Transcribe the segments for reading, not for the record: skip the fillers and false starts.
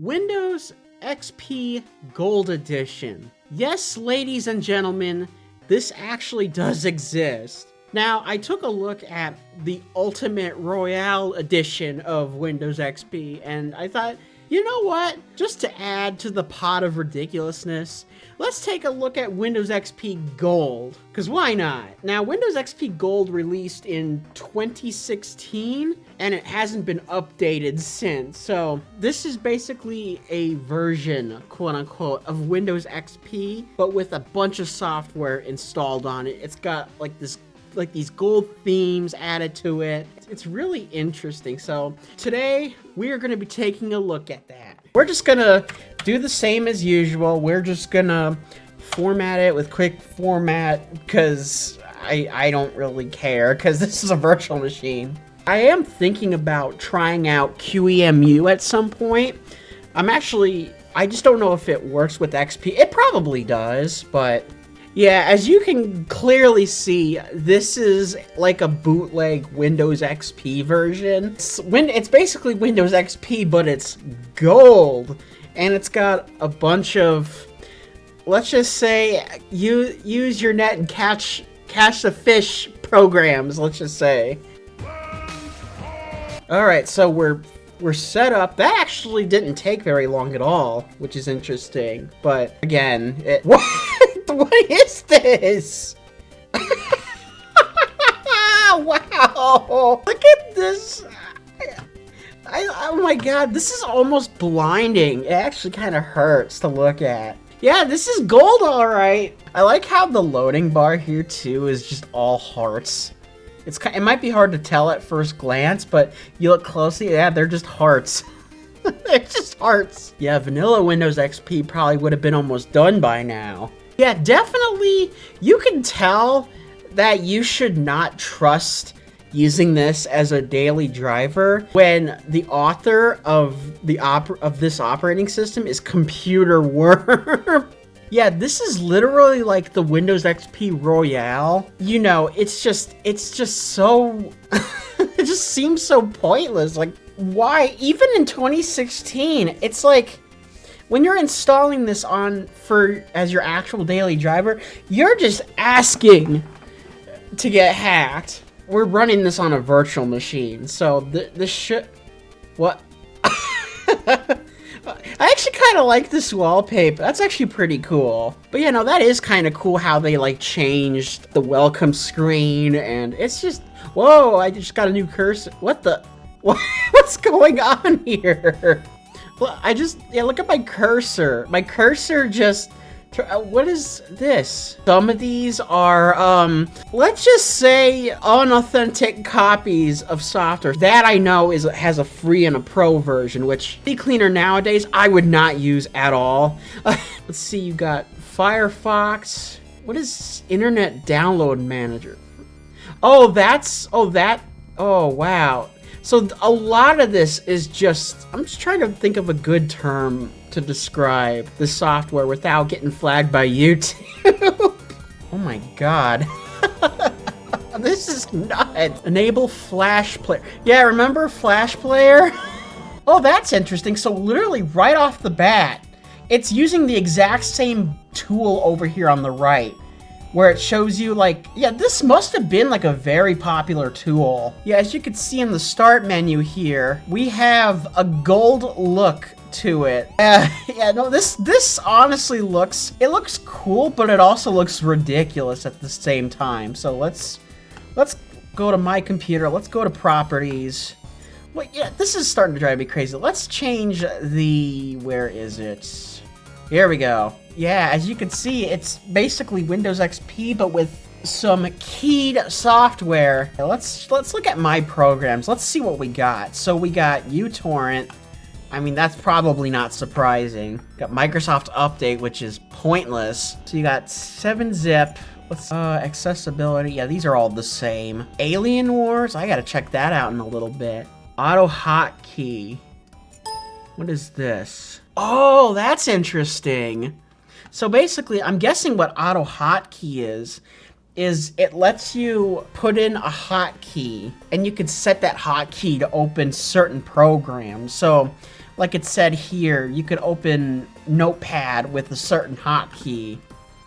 Windows XP Gold Edition. Yes, ladies and gentlemen, this actually does exist. Now, I took a look at the Ultimate Royale edition of Windows XP, and I thought, you know what? Just to add to the pot of ridiculousness, let's take a look at Windows XP Gold, because why not? Now, Windows XP Gold released in 2016, and it hasn't been updated since. So this is basically a version, quote unquote, of Windows XP, but with a bunch of software installed on it. It's got like these gold themes added to it. It's really interesting. So today we are going to be taking a look at that. We're just going to do the same as usual. We're just going to format it with quick format because I don't really care because this is a virtual machine. I am thinking about trying out QEMU at some point. I just don't know if it works with XP. It probably does, but yeah, as you can clearly see, this is like a bootleg Windows XP version. It's basically Windows XP, but it's gold. And it's got a bunch of, let's just say, use your net and catch the fish programs, let's just say. Alright, so we're set up. That actually didn't take very long at all, which is interesting. But again, what is this? Wow! Look at this! Oh my god, this is almost blinding. It actually kind of hurts to look at. Yeah, this is gold, alright. I like how the loading bar here too is just all hearts. It might be hard to tell at first glance, but you look closely, yeah, they're just hearts. They're just hearts. Yeah, vanilla Windows XP probably would have been almost done by now. Yeah, definitely, you can tell that you should not trust using this as a daily driver when the author of this operating system is Computer Worm. Yeah, this is literally like the Windows XP Royale. You know, it's just so, it just seems so pointless. Like, why? Even in 2016, it's like, when you're installing this as your actual daily driver, you're just asking to get hacked. We're running this on a virtual machine, so this should, what? I actually kind of like this wallpaper. That's actually pretty cool. But you know, that is kind of cool how they like changed the welcome screen, and it's just, whoa, I just got a new cursor. What the, what's going on here? Well, yeah, look at my cursor. My cursor just, what is this? Some of these are, let's just say unauthentic copies of software. That I know has a free and a pro version, which CCleaner nowadays I would not use at all. Let's see, you got Firefox. What is Internet Download Manager? Oh, oh, wow. So a lot of this is just, I'm just trying to think of a good term to describe the software without getting flagged by YouTube. Oh my god. This is nuts. Enable Flash Player. Yeah, remember Flash Player? Oh, that's interesting. So literally right off the bat, it's using the exact same tool over here on the right, where it shows you like, yeah, this must have been like a very popular tool. Yeah, as you can see in the start menu here, we have a gold look to it. Yeah, no, this honestly looks cool, but it also looks ridiculous at the same time. So let's go to my computer. Let's go to properties. Well, yeah, this is starting to drive me crazy. Let's change where is it? Here we go. Yeah, as you can see, it's basically Windows XP, but with some keyed software. Let's look at my programs. Let's see what we got. So we got uTorrent. I mean, that's probably not surprising. Got Microsoft Update, which is pointless. So you got 7-zip. Accessibility. Yeah, these are all the same. Alien Wars. I gotta check that out in a little bit. Auto Hotkey. What is this? Oh, that's interesting. So basically, I'm guessing what Auto Hotkey is it lets you put in a hotkey, and you can set that hotkey to open certain programs. So like it said here, you could open Notepad with a certain hotkey.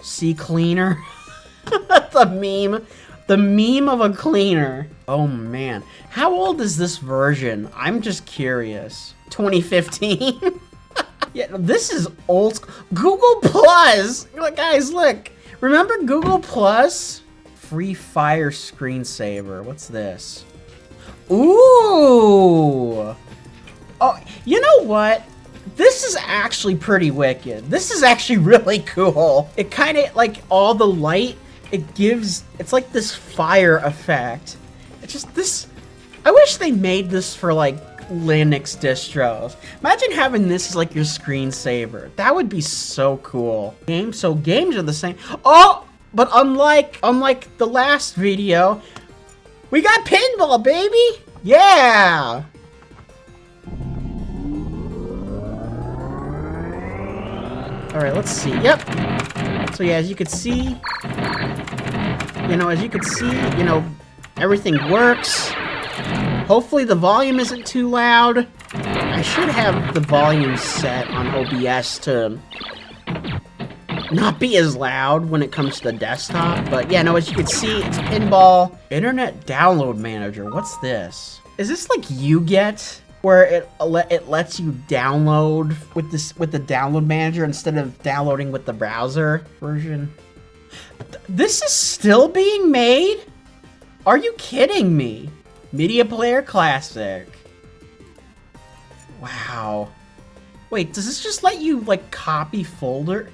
See cleaner? The meme of a cleaner. Oh man, how old is this version? I'm just curious. 2015? Yeah, this is old school. Google Plus! Guys, look. Remember Google Plus? Free Fire Screensaver. What's this? Ooh! Oh, you know what? This is actually pretty wicked. This is actually really cool. It kind of, like, all the light, it's like this fire effect. It's just this, I wish they made this for, like, Linux distros. Imagine having this as, like, your screensaver. That would be so cool. Games are the same. Oh! But unlike the last video, we got pinball, baby! Yeah! Alright, let's see. Yep. So yeah, as you can see, everything works. Hopefully the volume isn't too loud. I should have the volume set on OBS to not be as loud when it comes to the desktop. But yeah, no, as you can see, it's Pinball. Internet Download Manager. What's this? Is this like YouGet, where it lets you download with the download manager instead of downloading with the browser version? This is still being made? Are you kidding me? Media Player Classic. Wow. Wait, does this just let you, like, copy folder?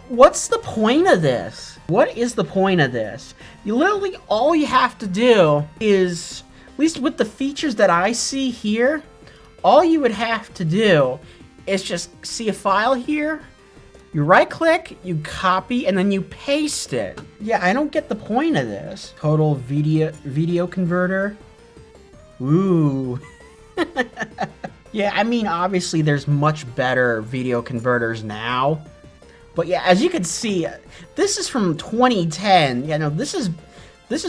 What's the point of this? What is the point of this? Literally, all you have to do is, at least with the features that I see here, all you would have to do is just see a file here, you right-click, you copy, and then you paste it. Yeah, I don't get the point of this. Total video converter. Ooh. Yeah, I mean, obviously there's much better video converters now. But yeah, as you can see, this is from 2010. Yeah, no, this has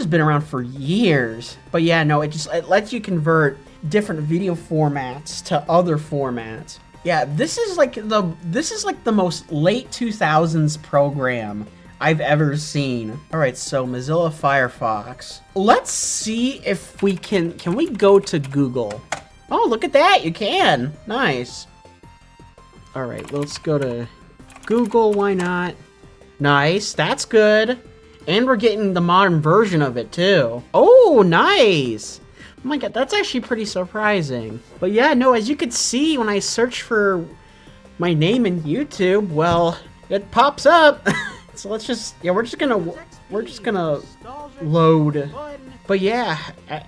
been around for years. But yeah, no, it lets you convert different video formats to other formats. Yeah, this is like the most late 2000s program I've ever seen. All right, so Mozilla Firefox. Let's see if we can we go to Google? Oh, look at that, you can. Nice. All right, let's go to Google, why not? Nice, that's good. And we're getting the modern version of it too. Oh, nice. Oh my god, that's actually pretty surprising. But yeah, no, as you can see, when I search for my name in YouTube, well, it pops up. So let's just, yeah, we're just gonna load. But yeah,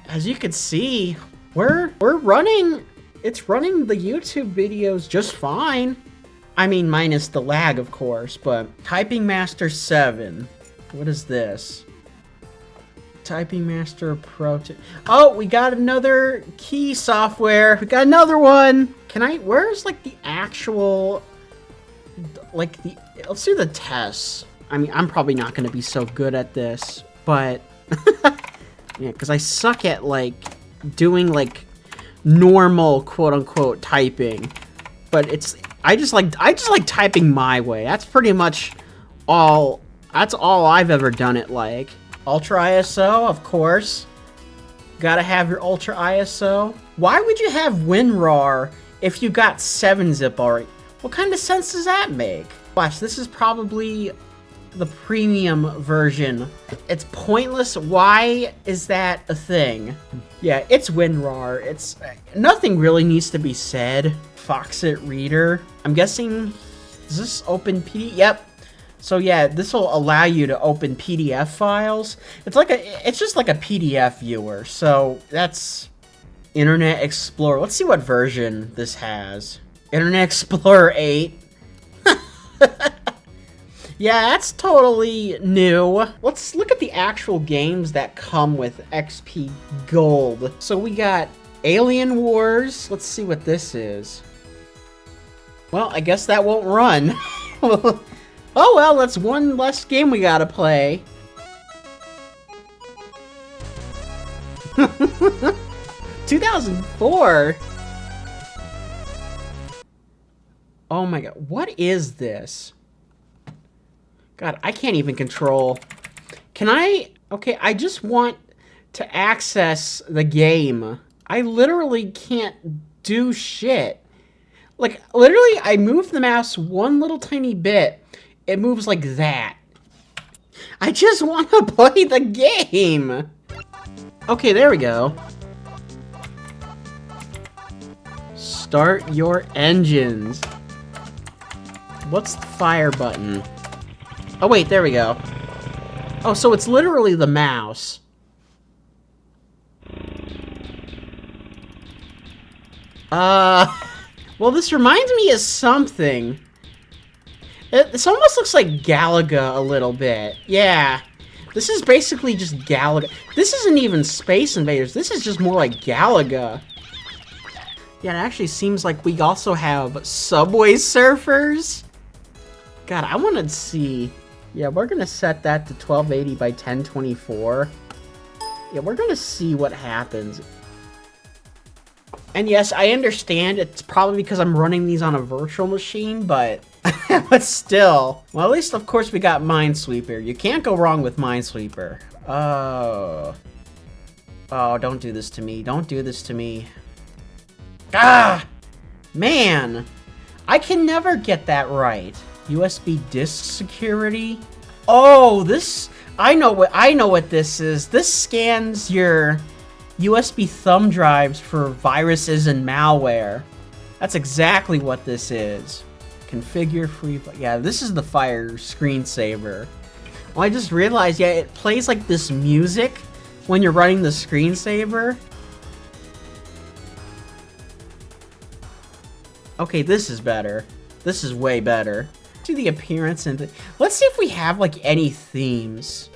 as you can see, we're running, it's running the YouTube videos just fine. I mean, minus the lag, of course, but Typing Master 7. What is this? Typing Master Pro. Oh, we got another key software. We got another one. Where's like the actual, let's do the tests. I mean, I'm probably not going to be so good at this, but yeah, because I suck at like doing like normal quote unquote typing. But I just like typing my way. That's pretty much all. That's all I've ever done it like. Ultra ISO, of course. Gotta have your Ultra ISO. Why would you have WinRAR if you got 7-zip already? What kind of sense does that make? Watch, this is probably the premium version. It's pointless. Why is that a thing? Yeah, it's WinRAR. It's nothing really needs to be said. Foxit Reader. I'm guessing, does this open PDF? Yep. So yeah, this will allow you to open PDF files. It's just like a PDF viewer. So that's Internet Explorer. Let's see what version this has. Internet Explorer 8. Yeah, that's totally new. Let's look at the actual games that come with XP Gold. So we got Alien Wars. Let's see what this is. Well, I guess that won't run. Oh well, that's one less game we gotta play. 2004? Oh my god, what is this? God, I can't even control. Can I? Okay, I just want to access the game. I literally can't do shit. Like, literally, I move the mouse one little tiny bit. It moves like that. I just want to play the game. Okay, there we go. Start your engines. What's the fire button? Oh, wait, there we go. Oh, so it's literally the mouse. Well, this reminds me of something. This almost looks like Galaga a little bit. Yeah. This is basically just Galaga. This isn't even Space Invaders. This is just more like Galaga. Yeah, it actually seems like we also have Subway Surfers. God, I want to see. Yeah, we're going to set that to 1280 by 1024. Yeah, we're going to see what happens. And yes, I understand it's probably because I'm running these on a virtual machine, but but still. Well, at least, of course, we got Minesweeper. You can't go wrong with Minesweeper. Oh. Oh, don't do this to me. Don't do this to me. Ah! Man! I can never get that right. USB disk security? Oh, this... I know what this is. This scans your USB thumb drives for viruses and malware. That's exactly what this is. Configure free... Yeah, this is the Fire Screensaver. Well, I just realized, yeah, it plays like this music when you're running the Screensaver. Okay, this is better. This is way better. Do the appearance and... Let's see if we have, like, any themes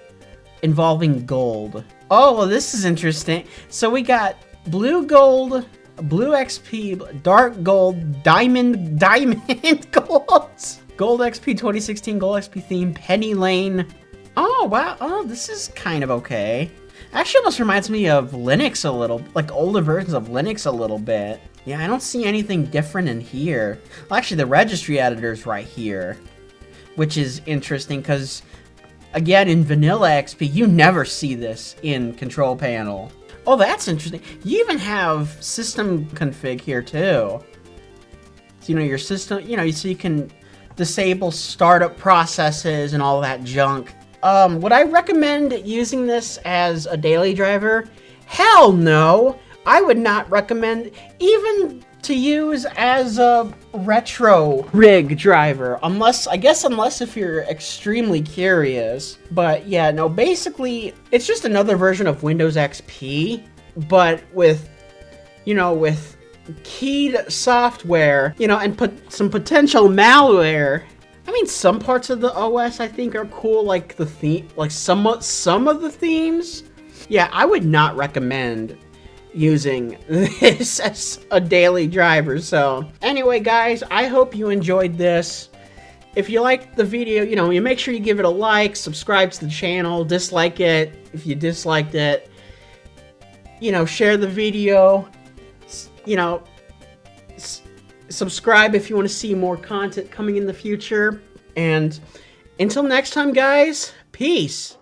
involving gold. Oh, well, this is interesting. So we got blue gold, blue XP, dark gold, diamond gold, gold XP 2016, gold XP theme, Penny Lane. Oh, wow. Oh, this is kind of okay. Actually, almost reminds me of Linux a little, like older versions of Linux a little bit. Yeah, I don't see anything different in here. Well, actually, the registry editor's right here, which is interesting because, again, in vanilla XP, you never see this in Control Panel. Oh, that's interesting. You even have system config here, too. So, you know, your system, you know, so you can disable startup processes and all that junk. Would I recommend using this as a daily driver? Hell no! I would not recommend even to use as a retro rig driver, unless if you're extremely curious. But yeah, no, basically, it's just another version of Windows XP, but with, you know, with keyed software, you know, and put some potential malware. I mean, some parts of the OS I think are cool, like the theme, like some of the themes. Yeah, I would not recommend using this as a daily driver. So anyway, guys, I hope you enjoyed this. If you liked the video, you know, you make sure you give it a like, subscribe to the channel, dislike it if you disliked it, you know, share the video, you know, subscribe if you want to see more content coming in the future. And until next time, guys, peace.